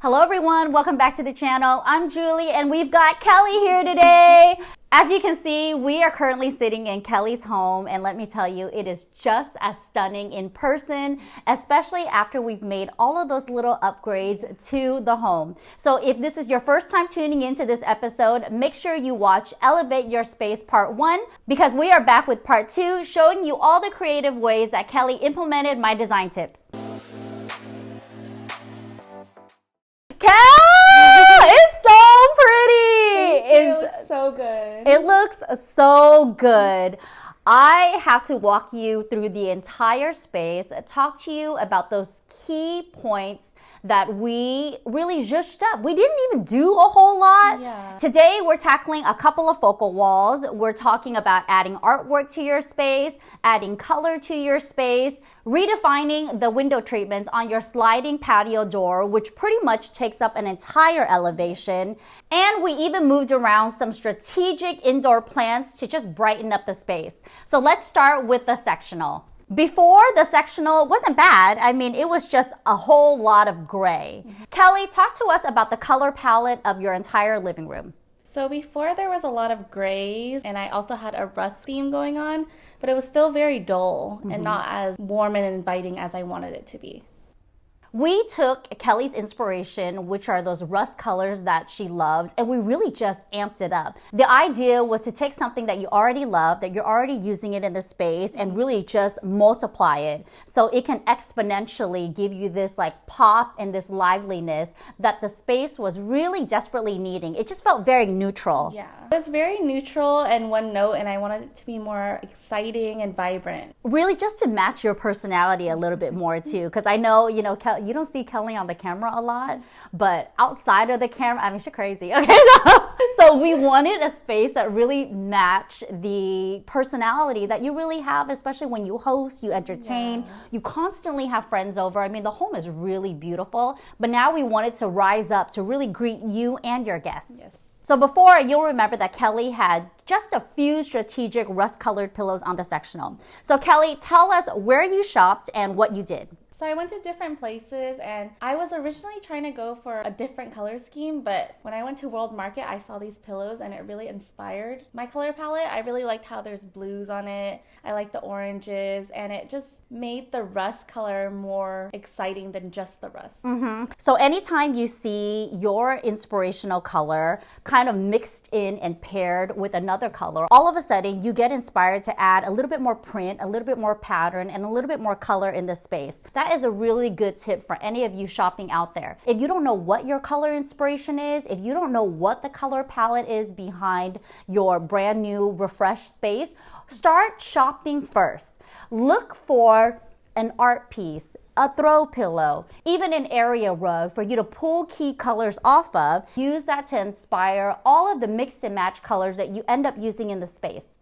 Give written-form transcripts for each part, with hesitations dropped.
Hello everyone, welcome back to the channel. I'm Julie and we've got Kelly here today. As you can see, we are currently sitting in Kelly's home, and let me tell you, it is just as stunning in person, especially after we've made all of those little upgrades to the home. So if this is your first time tuning into this episode, make sure you watch Elevate Your Space Part 1, because we are back with Part 2, showing you all the creative ways that Kelly implemented my design tips. It's so pretty. It looks so good. It looks so good. I have to walk you through the entire space, talk to you about those key points that we really zhuzhed up. We didn't even do a whole lot. Yeah. Today, we're tackling a couple of focal walls. We're talking about adding artwork to your space, adding color to your space, redefining the window treatments on your sliding patio door, which pretty much takes up an entire elevation. And we even moved around some strategic indoor plants to just brighten up the space. So let's start with the sectional. Before, the sectional wasn't bad. I mean, it was just a whole lot of gray. Kelly, talk to us about the color palette of your entire living room. So before there was a lot of grays, and I also had a rust theme going on, but it was still very dull and not as warm and inviting as I wanted it to be. We took Kelly's inspiration, which are those rust colors that she loved, and we really just amped it up. The idea was to take something that you already love, that you're already using it in the space, and really just multiply it so it can exponentially give you this like pop and this liveliness that the space was really desperately needing. It just felt very neutral. Yeah, it was very neutral and one note, and I wanted it to be more exciting and vibrant. Really just to match your personality a little bit more too, because I know, you don't see Kelly on the camera a lot, but outside of the camera, I mean, she's crazy. Okay, so we wanted a space that really matched the personality that you really have, especially when you host, you entertain, you constantly have friends over. I mean, the home is really beautiful, but now we wanted to rise up to really greet you and your guests. Yes. So before, you'll remember that Kelly had just a few strategic rust-colored pillows on the sectional. So Kelly, tell us where you shopped and what you did. So I went to different places, and I was originally trying to go for a different color scheme, but when I went to World Market, I saw these pillows and it really inspired my color palette. I really liked how there's blues on it. I liked the oranges, and it just made the rust color more exciting than just the rust. So anytime you see your inspirational color kind of mixed in and paired with another color, all of a sudden you get inspired to add a little bit more print, a little bit more pattern, and a little bit more color in the space. That is a really good tip for any of you shopping out there. If you don't know what your color inspiration is, if you don't know what the color palette is behind your brand new refreshed space, start shopping first. Look for an art piece, a throw pillow, even an area rug for you to pull key colors off of. Use that to inspire all of the mix and match colors that you end up using in the space.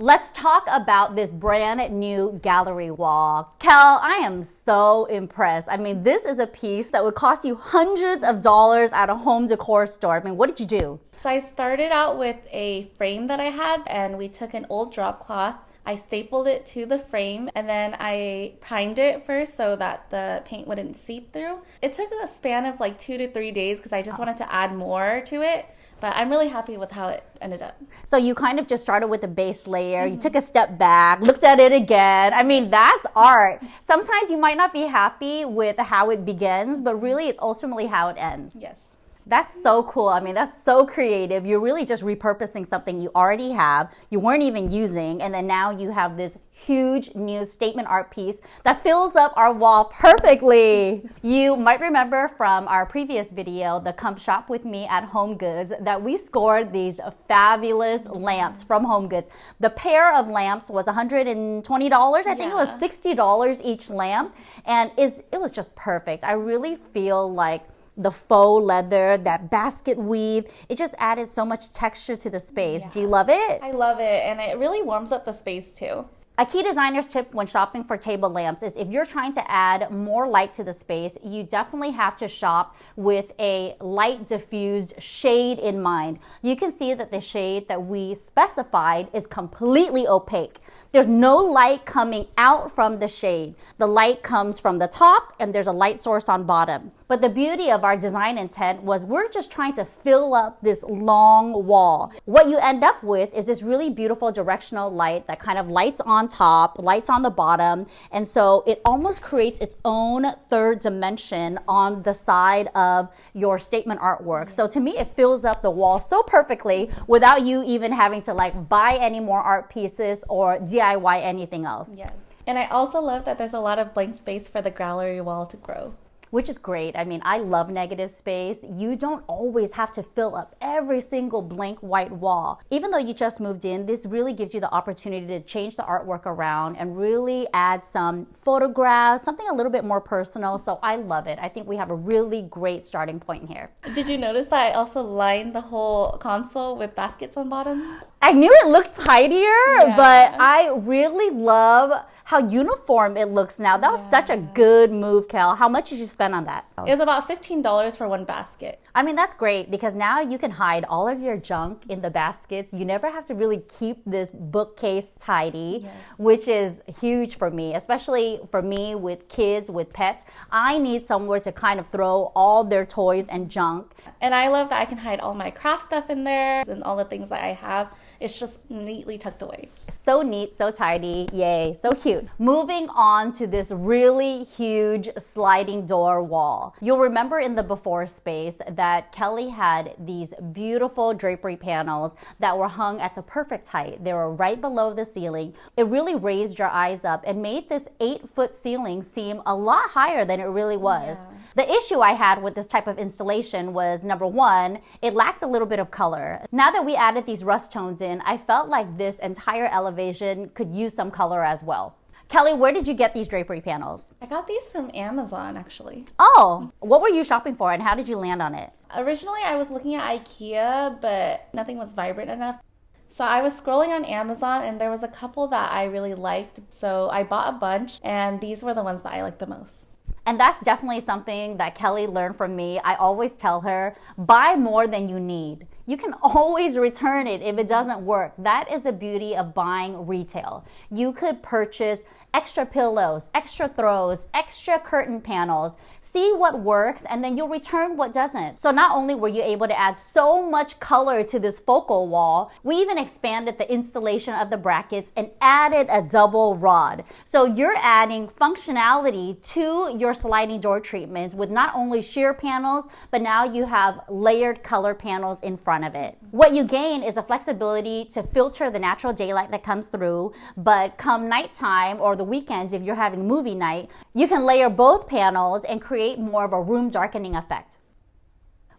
Let's talk about this brand new gallery wall. Kel, I am so impressed. I mean, this is a piece that would cost you hundreds of dollars at a home decor store. I mean, what did you do? So I started out with a frame that I had, and we took an old drop cloth. I stapled it to the frame, and then I primed it first so that the paint wouldn't seep through. It took a span of like 2 to 3 days because I just wanted to add more to it. But I'm really happy with how it ended up. So you kind of just started with a base layer, you took a step back, looked at it again. I mean, that's art. Sometimes you might not be happy with how it begins, but really it's ultimately how it ends. Yes. That's so cool. I mean, that's so creative. You're really just repurposing something you already have, you weren't even using, and then now you have this huge new statement art piece that fills up our wall perfectly. You might remember from our previous video, the Come Shop With Me at Home Goods, that we scored these fabulous lamps from Home Goods. The pair of lamps was $120. I think it was $60 each lamp, and it was just perfect. I really feel like the faux leather, that basket weave, it just added so much texture to the space. Do you love it? I love it, and it really warms up the space too. A key designer's tip when shopping for table lamps is if you're trying to add more light to the space, you definitely have to shop with a light diffused shade in mind. You can see that the shade that we specified is completely opaque. There's no light coming out from the shade. The light comes from the top and there's a light source on bottom. But the beauty of our design intent was we're just trying to fill up this long wall. What you end up with is this really beautiful directional light that kind of lights on top, lights on the bottom. And so it almost creates its own third dimension on the side of your statement artwork. So to me, it fills up the wall so perfectly without you even having to like buy any more art pieces or DIY anything else. Yes. And I also love that there's a lot of blank space for the gallery wall to grow. Which is great. I mean, I love negative space. You don't always have to fill up every single blank white wall. Even though you just moved in, this really gives you the opportunity to change the artwork around and really add some photographs, something a little bit more personal. So I love it. I think we have a really great starting point here. Did you notice that I also lined the whole console with baskets on bottom? I knew it looked tidier, but I really love how uniform it looks now. That was such a good move, Kel. How much did you spend on that? It was about $15 for one basket. I mean, that's great because now you can hide all of your junk in the baskets. You never have to really keep this bookcase tidy, which is huge for me, especially for me with kids, with pets. I need somewhere to kind of throw all their toys and junk. And I love that I can hide all my craft stuff in there and all the things that I have. It's just neatly tucked away. So neat, so tidy, yay, so cute. Moving on to this really huge sliding door wall. You'll remember in the before space that Kelly had these beautiful drapery panels that were hung at the perfect height. They were right below the ceiling. It really raised your eyes up and made this 8-foot ceiling seem a lot higher than it really was. Yeah. The issue I had with this type of installation was, number one, it lacked a little bit of color. Now that we added these rust tones in, I felt like this entire elevation could use some color as well. Kelly, where did you get these drapery panels? I got these from Amazon, actually. Oh, what were you shopping for and how did you land on it? Originally, I was looking at IKEA, but nothing was vibrant enough. So I was scrolling on Amazon and there was a couple that I really liked. So I bought a bunch and these were the ones that I liked the most. And that's definitely something that Kelly learned from me. I always tell her, buy more than you need. You can always return it if it doesn't work. That is the beauty of buying retail. You could purchase extra pillows, extra throws, extra curtain panels, see what works, and then you'll return what doesn't. So not only were you able to add so much color to this focal wall, we even expanded the installation of the brackets and added a double rod. So you're adding functionality to your sliding door treatments with not only sheer panels, but now you have layered color panels in front of it. What you gain is a flexibility to filter the natural daylight that comes through, but come nighttime or the weekends, if you're having movie night, you can layer both panels and create more of a room darkening effect.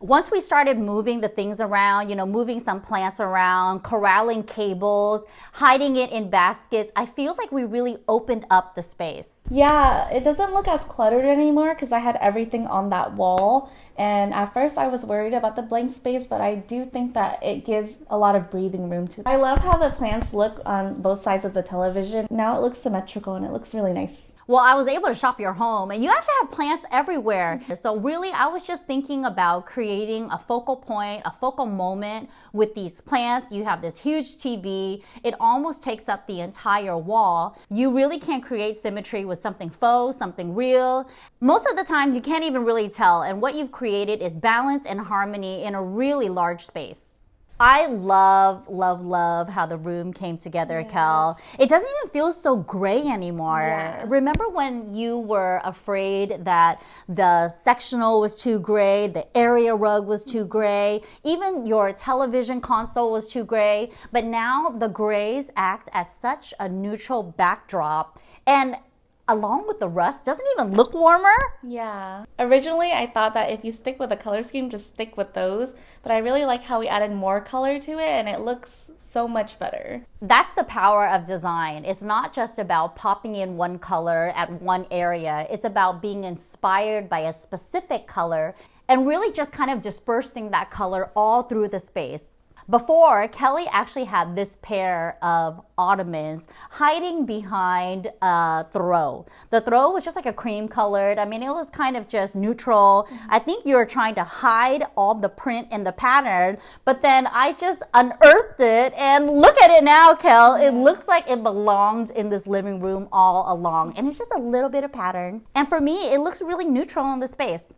Once we started moving the things around, moving some plants around, corralling cables, hiding it in baskets, I feel like we really opened up the space. Yeah, it doesn't look as cluttered anymore because I had everything on that wall. And at first I was worried about the blank space, but I do think that it gives a lot of breathing room to it. I love how the plants look on both sides of the television. Now it looks symmetrical and it looks really nice. Well, I was able to shop your home and you actually have plants everywhere. So really, I was just thinking about creating a focal point, a focal moment with these plants. You have this huge TV. It almost takes up the entire wall. You really can create symmetry with something faux, something real. Most of the time, you can't even really tell. And what you've created is balance and harmony in a really large space. I love, love, love how the room came together, yes. Kel. It doesn't even feel so gray anymore. Yeah. Remember when you were afraid that the sectional was too gray, the area rug was too gray, even your television console was too gray, but now the grays act as such a neutral backdrop, and along with the rust, doesn't even look warmer. Yeah. Originally, I thought that if you stick with a color scheme, just stick with those. But I really like how we added more color to it, and it looks so much better. That's the power of design. It's not just about popping in one color at one area. It's about being inspired by a specific color and really just kind of dispersing that color all through the space. Before, Kelly actually had this pair of ottomans hiding behind a throw. The throw was just like a cream colored. I mean, it was kind of just neutral. I think you were trying to hide all the print and the pattern, but then I just unearthed it and look at it now, Kel. It looks like it belongs in this living room all along, and it's just a little bit of pattern. And for me, it looks really neutral in the space.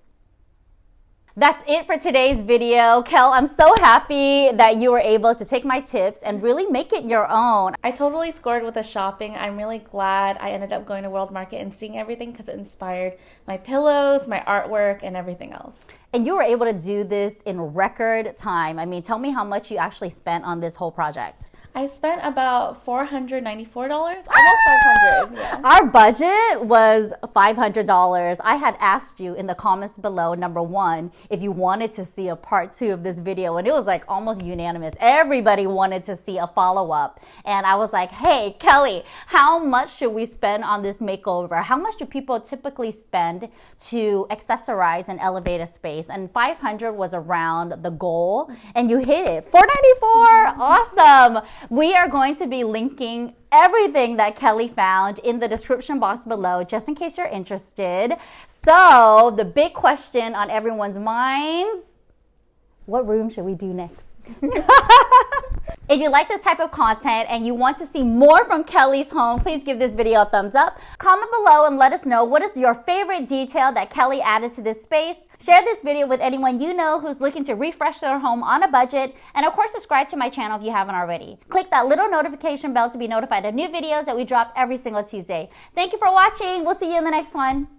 That's it for today's video. Kel, I'm so happy that you were able to take my tips and really make it your own. I totally scored with the shopping. I'm really glad I ended up going to World Market and seeing everything because it inspired my pillows, my artwork, and everything else. And you were able to do this in record time. I mean, tell me how much you actually spent on this whole project. I spent about $494, almost $500. Yeah. Our budget was $500. I had asked you in the comments below, number one, if you wanted to see a part 2 of this video, and it was like almost unanimous. Everybody wanted to see a follow-up. And I was like, hey, Kelly, how much should we spend on this makeover? How much do people typically spend to accessorize and elevate a space? And 500 was around the goal, and you hit it. $494, awesome. We are going to be linking everything that Kelly found in the description box below, just in case you're interested. So the big question on everyone's minds, what room should we do next? If you like this type of content and you want to see more from Kelly's home, please give this video a thumbs up. Comment below and let us know what is your favorite detail that Kelly added to this space. Share this video with anyone you know who's looking to refresh their home on a budget. And of course, subscribe to my channel if you haven't already. Click that little notification bell to be notified of new videos that we drop every single Tuesday. Thank you for watching. We'll see you in the next one.